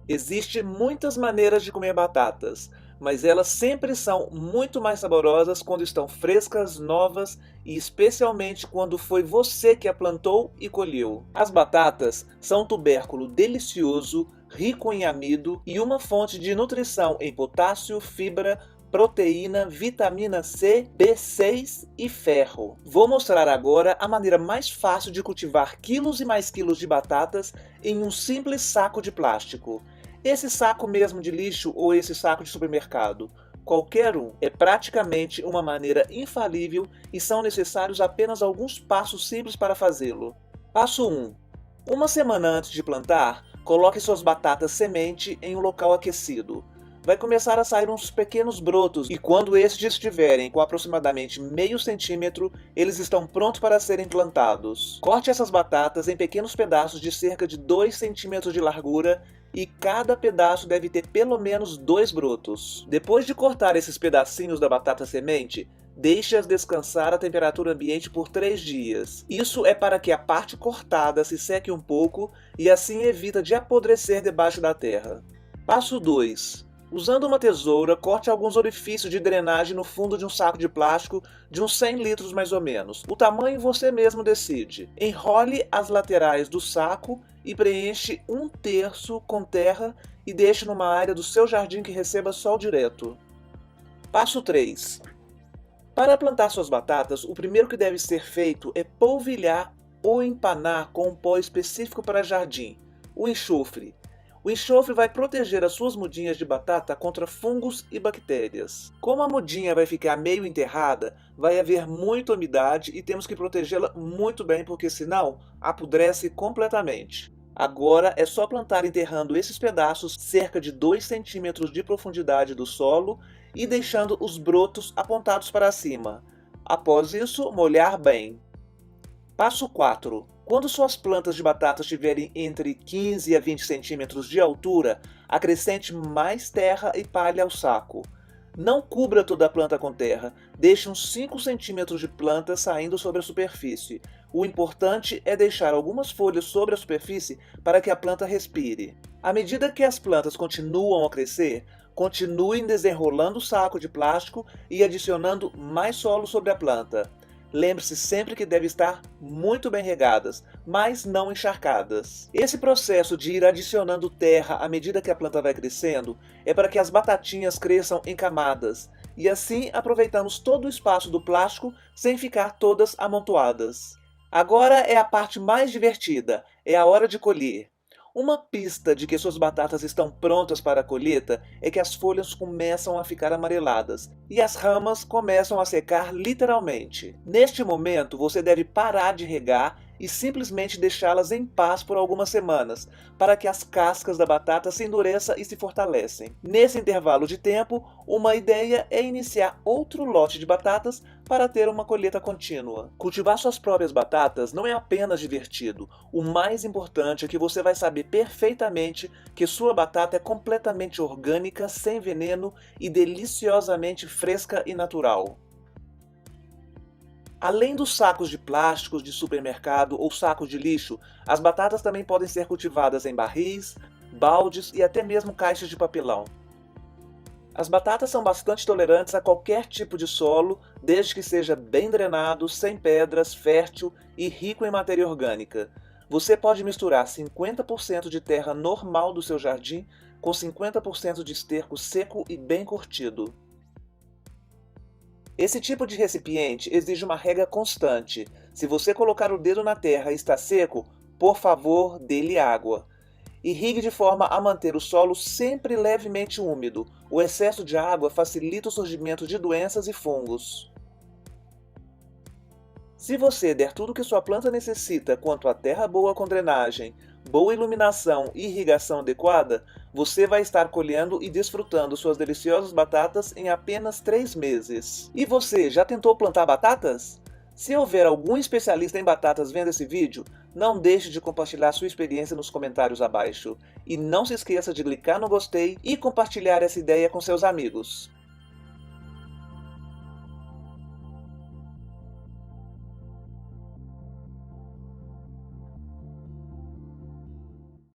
Existem muitas maneiras de comer batatas, mas elas sempre são muito mais saborosas quando estão frescas, novas e especialmente quando foi você que a plantou e colheu. As batatas são um tubérculo delicioso, rico em amido e uma fonte de nutrição em potássio, fibra, proteína, vitamina C, B6 e ferro. Vou mostrar agora a maneira mais fácil de cultivar quilos e mais quilos de batatas em um simples saco de plástico. Esse saco mesmo de lixo ou esse saco de supermercado, qualquer um, é praticamente uma maneira infalível e são necessários apenas alguns passos simples para fazê-lo. Passo 1. Uma semana antes de plantar, coloque suas batatas semente em um local aquecido. Vai começar a sair uns pequenos brotos e quando estes estiverem com aproximadamente meio centímetro, eles estão prontos para serem plantados. Corte essas batatas em pequenos pedaços de cerca de 2 centímetros de largura e cada pedaço deve ter pelo menos 2 brotos. Depois de cortar esses pedacinhos da batata semente, deixe-as descansar à temperatura ambiente por 3 dias. Isso é para que a parte cortada se seque um pouco e assim evita de apodrecer debaixo da terra. Passo 2. Usando uma tesoura, corte alguns orifícios de drenagem no fundo de um saco de plástico de uns 100 litros mais ou menos. O tamanho você mesmo decide. Enrole as laterais do saco e preenche 1/3 com terra e deixe numa área do seu jardim que receba sol direto. Passo 3. Para plantar suas batatas, o primeiro que deve ser feito é polvilhar ou empanar com um pó específico para jardim, o enxofre. O enxofre vai proteger as suas mudinhas de batata contra fungos e bactérias. Como a mudinha vai ficar meio enterrada, vai haver muita umidade e temos que protegê-la muito bem porque senão apodrece completamente. Agora é só plantar enterrando esses pedaços cerca de 2 centímetros de profundidade do solo e deixando os brotos apontados para cima. Após isso, molhar bem. Passo 4. Quando suas plantas de batata estiverem entre 15 a 20 centímetros de altura, acrescente mais terra e palha ao saco. Não cubra toda a planta com terra, deixe uns 5 centímetros de planta saindo sobre a superfície. O importante é deixar algumas folhas sobre a superfície para que a planta respire. À medida que as plantas continuam a crescer, continuem desenrolando o saco de plástico e adicionando mais solo sobre a planta. Lembre-se sempre que devem estar muito bem regadas, mas não encharcadas. Esse processo de ir adicionando terra à medida que a planta vai crescendo é para que as batatinhas cresçam em camadas, e assim aproveitamos todo o espaço do plástico sem ficar todas amontoadas. Agora é a parte mais divertida, é a hora de colher. Uma pista de que suas batatas estão prontas para a colheita é que as folhas começam a ficar amareladas e as ramas começam a secar literalmente. Neste momento, você deve parar de regar e simplesmente deixá-las em paz por algumas semanas, para que as cascas da batata se endureçam e se fortalecem. Nesse intervalo de tempo, uma ideia é iniciar outro lote de batatas para ter uma colheita contínua. Cultivar suas próprias batatas não é apenas divertido. O mais importante é que você vai saber perfeitamente que sua batata é completamente orgânica, sem veneno e deliciosamente fresca e natural. Além dos sacos de plásticos de supermercado ou sacos de lixo, as batatas também podem ser cultivadas em barris, baldes e até mesmo caixas de papelão. As batatas são bastante tolerantes a qualquer tipo de solo, desde que seja bem drenado, sem pedras, fértil e rico em matéria orgânica. Você pode misturar 50% de terra normal do seu jardim com 50% de esterco seco e bem curtido. Esse tipo de recipiente exige uma rega constante. Se você colocar o dedo na terra e está seco, por favor, dê-lhe água. Irrigue de forma a manter o solo sempre levemente úmido. O excesso de água facilita o surgimento de doenças e fungos. Se você der tudo o que sua planta necessita quanto a terra boa com drenagem, boa iluminação e irrigação adequada, você vai estar colhendo e desfrutando suas deliciosas batatas em apenas 3 meses. E você, já tentou plantar batatas? Se houver algum especialista em batatas vendo esse vídeo, não deixe de compartilhar sua experiência nos comentários abaixo. E não se esqueça de clicar no gostei e compartilhar essa ideia com seus amigos.